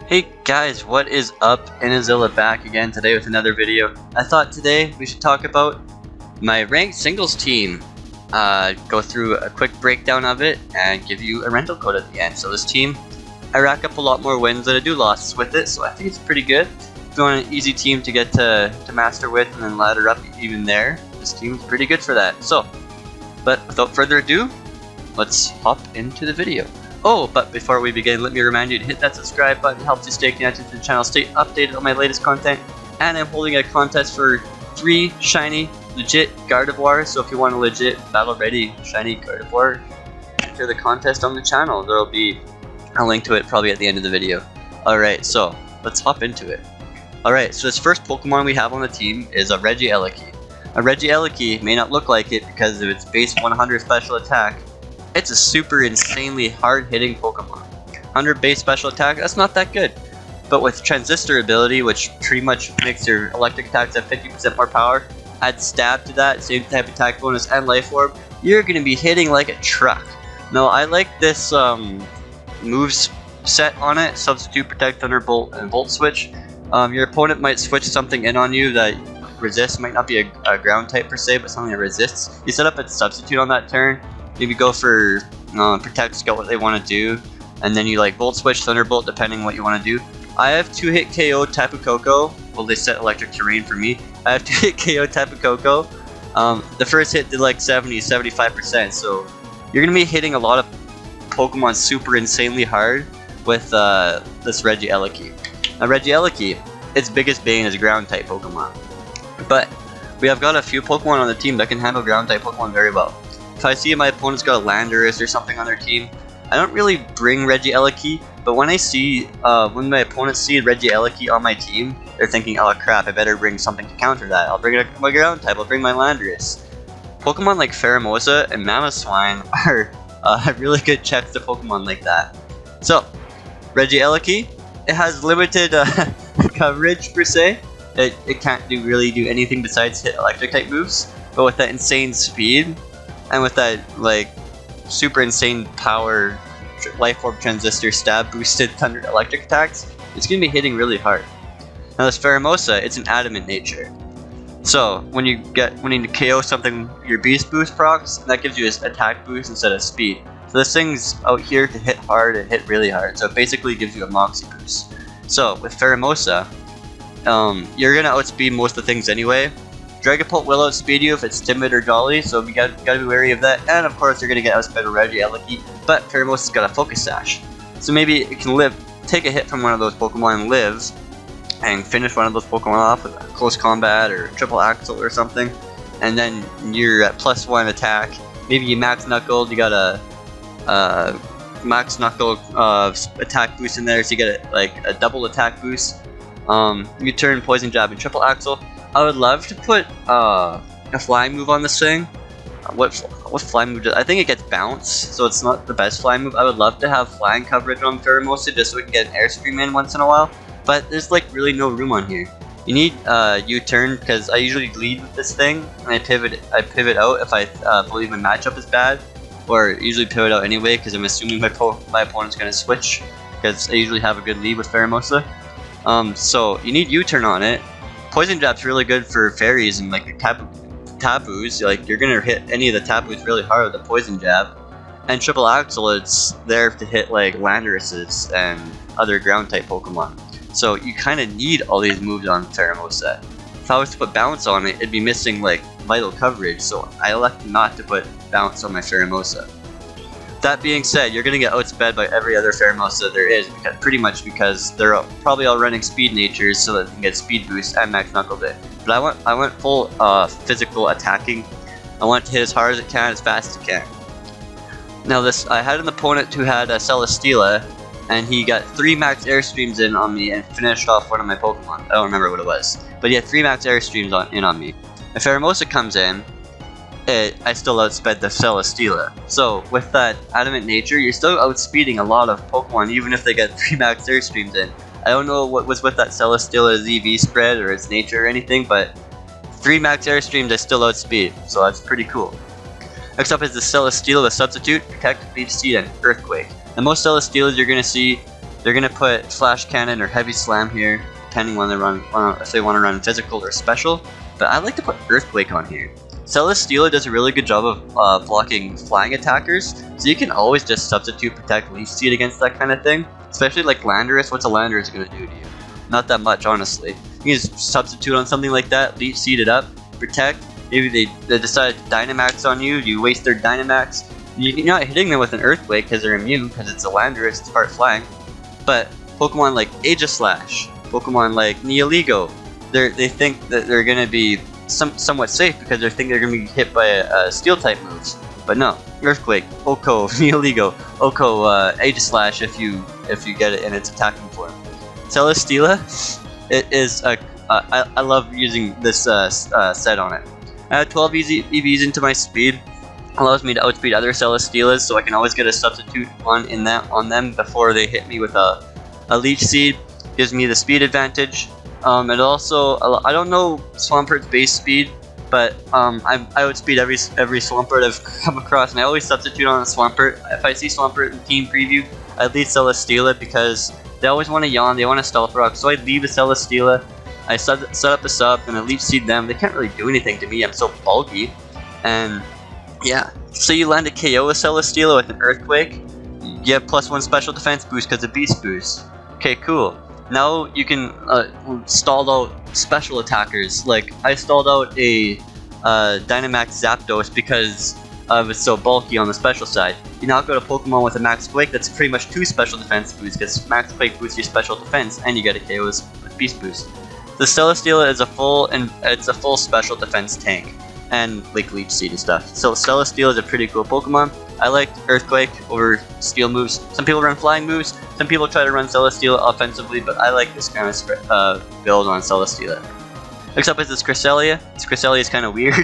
Hey guys, what is up? Inazilla back again today with another video. I thought today we should talk about my ranked singles team. Go through a quick breakdown of it and give you a rental code at the end. So this team, I rack up a lot more wins than I do losses with it, so I think it's pretty good. If you want an easy team to get to master with and then ladder up even there, this team is pretty good for that. So, but without further ado, let's hop into the video. Oh, but before we begin, let me remind you to hit that subscribe button. It helps you stay connected to the channel, stay updated on my latest content. And I'm holding a contest for 3 shiny, legit Gardevoirs. So if you want a legit, battle-ready, shiny Gardevoir, enter the contest on the channel. There will be a link to it probably at the end of the video. Alright, so let's hop into it. Alright, so this first Pokemon we have on the team is a Reggie Elekie. A Reggie Elekie may not look like it because of its base 100 special attack. It's a super insanely hard-hitting Pokemon. 100 base special attack, that's not that good. But with Transistor ability, which pretty much makes your electric attacks have 50% more power, add Stab to that, same type attack bonus, and Life Orb, you're going to be hitting like a truck. Now, I like this moves set on it, Substitute, Protect, Thunderbolt, and Volt Switch. Your opponent might switch something in on you that resists, might not be a ground type per se, but something that resists. You set up a Substitute on that turn. Maybe go for Protect, Scout what they want to do, and then you like Volt Switch, Thunderbolt, depending what you want to do. I have 2-hit KO Tapu Koko. Well, they set Electric Terrain for me. I have 2-hit KO Tapu Koko. The first hit did like 75%, so you're going to be hitting a lot of Pokemon super insanely hard with this Reggie Elekie. Now, Reggie Elekie, its biggest bane is ground type Pokemon. But we have got a few Pokemon on the team that can handle ground type Pokemon very well. If I see my opponent's got a Landorus or something on their team, I don't really bring Reggie Elekie, but when I see, when my opponents see Reggie Elekie on my team, they're thinking, oh crap, I better bring something to counter that. I'll bring my ground type, I'll bring my Landorus. Pokemon like Pheromosa and Mammoth Swine are really good checks to Pokemon like that. So, Reggie Elekie, it has limited coverage per se. It can't really do anything besides hit electric type moves, but with that insane speed, and with that, like, super insane power, Life Orb, Transistor, Stab, boosted Thunder electric attacks, it's going to be hitting really hard. Now this Pheromosa, it's an adamant nature. So, when you KO something, your Beast Boost procs, that gives you an attack boost instead of speed. So this thing's out here to hit hard and hit really hard, so it basically gives you a Moxie boost. So, with Pheromosa, you're going to outspeed most of the things anyway. Dragapult will outspeed you if it's timid or jolly, so you gotta be wary of that. And of course, you're gonna get outsped with Reggie Elekie, but Pheromosa's got a Focus Sash, so maybe it can take a hit from one of those Pokemon and lives, and finish one of those Pokemon off with a close combat or triple axle or something, and then you're at +1 attack. Maybe you max knuckled, you got a max knuckle attack boost in there, so you get a double attack boost. You turn Poison Jab and triple axle. I would love to put a flying move on this thing. What flying move does? I think it gets bounce, so it's not the best flying move. I would love to have flying coverage on Pheromosa just so we can get an Airstream in once in a while. But there's like really no room on here. You need U-turn because I usually lead with this thing, and I pivot out if I believe my matchup is bad, or usually pivot out anyway because I'm assuming my opponent's gonna switch because I usually have a good lead with Pheromosa. So you need U-turn on it. Poison Jab's really good for fairies and like the tabus. Like you're gonna hit any of the tabus really hard with the Poison Jab. And Triple Axle, it's there to hit like Landoruses and other ground type Pokemon. So you kind of need all these moves on Pheromosa. If I was to put Bounce on it, it'd be missing like vital coverage. So I elect not to put Bounce on my Pheromosa. That being said, you're gonna get outsped by every other Pheromosa there is, because they're probably all running speed natures, so that they can get speed boost and max knuckle bit. But I went full physical attacking. I want it to hit as hard as it can, as fast as it can. Now I had an opponent who had a Celesteela, and he got 3 max Airstreams in on me and finished off one of my Pokemon. I don't remember what it was, but he had 3 max Airstreams in on me. If Pheromosa comes in, I still outsped the Celesteela. So with that adamant nature, you're still outspeeding a lot of Pokemon even if they get 3 max Airstreams in. I don't know what was with that Celesteela's EV spread or its nature or anything, but 3 max Airstreams I still outspeed, so that's pretty cool. Next up is the Stylus Steel with Substitute, Protect, Beach Seed, and Earthquake. And most Celesteelas you're going to see They're gonna put Flash Cannon or Heavy Slam here, depending on if they want to run physical or special. But I like to put Earthquake on here. Celesteela does a really good job of blocking flying attackers, so you can always just substitute Protect Leaf Seed against that kind of thing. Especially like Landorus. What's a Landorus gonna do to you? Not that much, honestly. You can just substitute on something like that, Leaf Seed it up, Protect. Maybe they decide to Dynamax on you, you waste their Dynamax. You're not hitting them with an Earthquake because they're immune, because it's a Landorus, it's part flying. But Pokemon like Aegislash, Pokemon like Neoligo, they think that they're going to be somewhat safe because they think they're going to be hit by a Steel type moves. But no, Earthquake, Oko, Neoligo, Oko, Aegislash if you get it in its attacking form. Celesteela, it is I love using this set on it. I have 12 EVs into my speed. Allows me to outspeed other Celesteelas, so I can always get a substitute on them before they hit me with a Leech Seed. Gives me the speed advantage. It also, I don't know Swampert's base speed, but I outspeed every Swampert I've come across, and I always substitute on a Swampert. If I see Swampert in team preview, I lead Celesteela because they always want to yawn, they want to Stealth Rock, so I leave a Celesteela. I set up a sub, and I Leech Seed them. They can't really do anything to me, I'm so bulky. And yeah, so you land a KO with Celesteela with an Earthquake, you have +1 special defense boost because of Beast Boost. Okay, cool. Now you can stall out special attackers. Like, I stalled out a Dynamax Zapdos because it was so bulky on the special side. You knock out a Pokemon with a Max Quake, that's pretty much 2 special defense boosts, because Max Quake boosts your special defense, and you get a KO with Beast Boost. The Celesteela is a full special defense tank, and like Leech Seed and stuff. So Celesteela is a pretty cool Pokemon. I like Earthquake over Steel moves. Some people run flying moves, some people try to run Celesteela offensively, but I like this kind of build on Celesteela. Next up is this Cresselia. This Cresselia is kind of weird,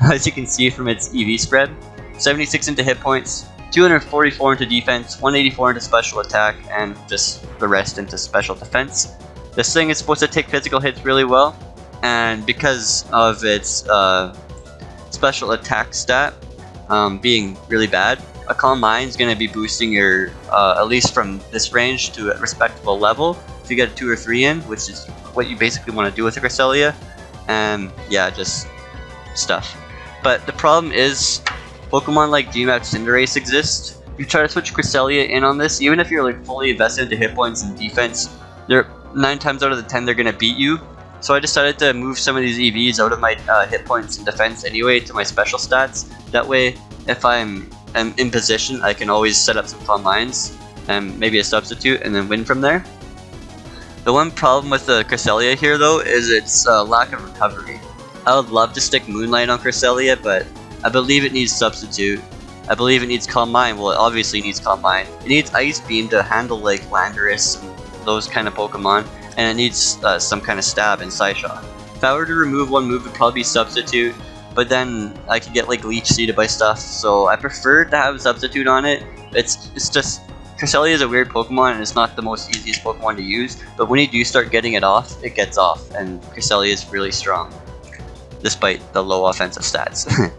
as you can see from its EV spread. 76 into hit points, 244 into defense, 184 into special attack, and just the rest into special defense. This thing is supposed to take physical hits really well, and because of its special attack stat being really bad, a Calm Mind is going to be boosting your, at least from this range, to a respectable level. If you get a 2 or 3 in, which is what you basically want to do with a Cresselia, and yeah, just stuff. But the problem is, Pokemon like Gmax Cinderace exist. You try to switch Cresselia in on this, even if you're like fully invested into hit points and defense, they're 9 times out of the 10 they're gonna beat you. So I decided to move some of these EVs out of my hit points and defense anyway to my special stats. That way, if I'm in position, I can always set up some Calm Minds and maybe a substitute and then win from there. The one problem with the Cresselia here though is its lack of recovery. I would love to stick Moonlight on Cresselia, but I believe it needs substitute. I believe it needs Calm Mind. Well, it obviously needs Calm Mind. It needs Ice Beam to handle like Landorus and those kind of Pokemon, and it needs some kind of stab in Psyshock. If I were to remove one move, it would probably be substitute, but then I could get like Leech Seeded by stuff, so I prefer to have a substitute on it. It's just, Cresselia is a weird Pokemon and it's not the most easiest Pokemon to use, but when you do start getting it off, it gets off, and Cresselia is really strong, despite the low offensive stats.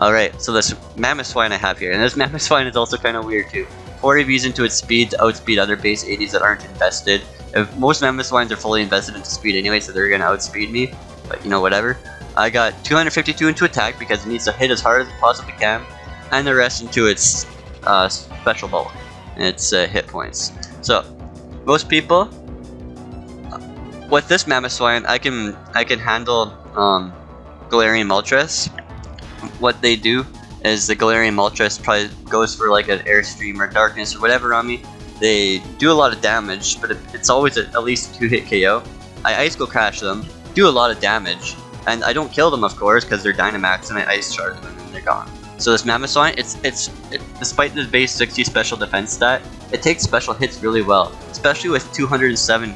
Alright, so this Mammoth Swine I have here, and this Mammoth Swine is also kind of weird too. 4 EVs into its speed to outspeed other base 80s that aren't invested. If most Mammoth Swines are fully invested into speed anyway, so they're gonna outspeed me, but you know, whatever. I got 252 into attack because it needs to hit as hard as it possibly can, and the rest into its special bulk and its hit points. So, most people, with this Mammoth Swine, I can handle Galarian Moltres. What they do is the Galarian Moltres probably goes for like an Airstream or Darkness or whatever on me. They do a lot of damage, but it's always at least a 2-hit KO. I Ice Go Crash them, do a lot of damage, and I don't kill them of course because they're Dynamax, and I Ice Charge them and then they're gone. So this Mammoth Swine, despite the base 60 special defense stat, it takes special hits really well, especially with 207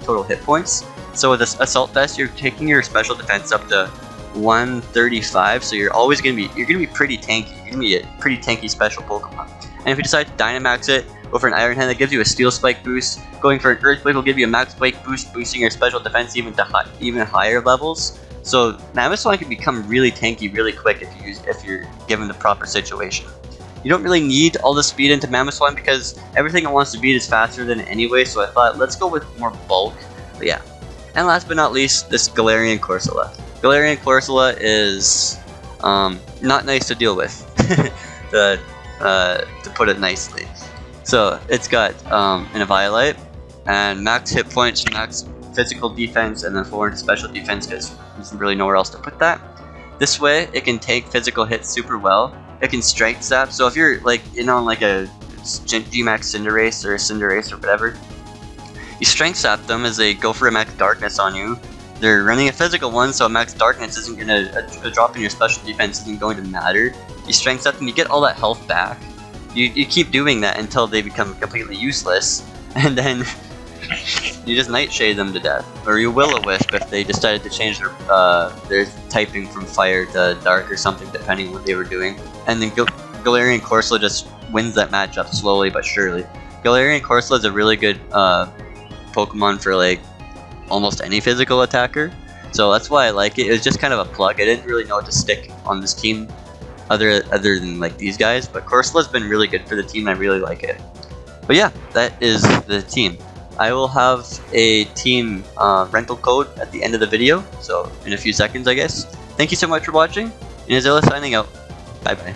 total hit points. So with this Assault Vest, you're taking your special defense up to 135, so you're gonna be pretty tanky. You're gonna be a pretty tanky special Pokemon. And if you decide to Dynamax it, go for an Iron Hand that gives you a Steel Spike boost. Going for an Earthquake will give you a Max Quake boost, boosting your special defense even to even higher levels. So Mammoth Swine can become really tanky really quick if you're given the proper situation. you don't really need all the speed into Mamoswine because everything it wants to beat is faster than it anyway, so I thought let's go with more bulk. But yeah. And last but not least, this Galarian Corsola. Galarian Corsola is not nice to deal with, to put it nicely. So it's got an Eviolite and max hit points, max physical defense, and then 4 into special defense because there's really nowhere else to put that. This way, it can take physical hits super well. It can strength zap. So if you're like on like a G-Max Cinderace or Cinderace or whatever, you strength zap them as they go for a max darkness on you. They're running a physical one, so a max darkness isn't gonna a drop in your special defense isn't going to matter. You strength zap them, you get all that health back. You keep doing that until they become completely useless, and then you just Nightshade them to death, or you Will-O-Wisp if they decided to change their typing from fire to dark or something, depending on what they were doing. And then Galarian Corsola just wins that matchup slowly but surely. Galarian Corsola is a really good Pokemon for like almost any physical attacker, so that's why I like it. It was just kind of a plug. I didn't really know what to stick on this team other than like these guys, but Corsola's been really good for the team. I really like it. But yeah, that is the team. I will have a team rental code at the end of the video, so in a few seconds I guess. Thank you so much for watching, and Azilla signing out. Bye bye.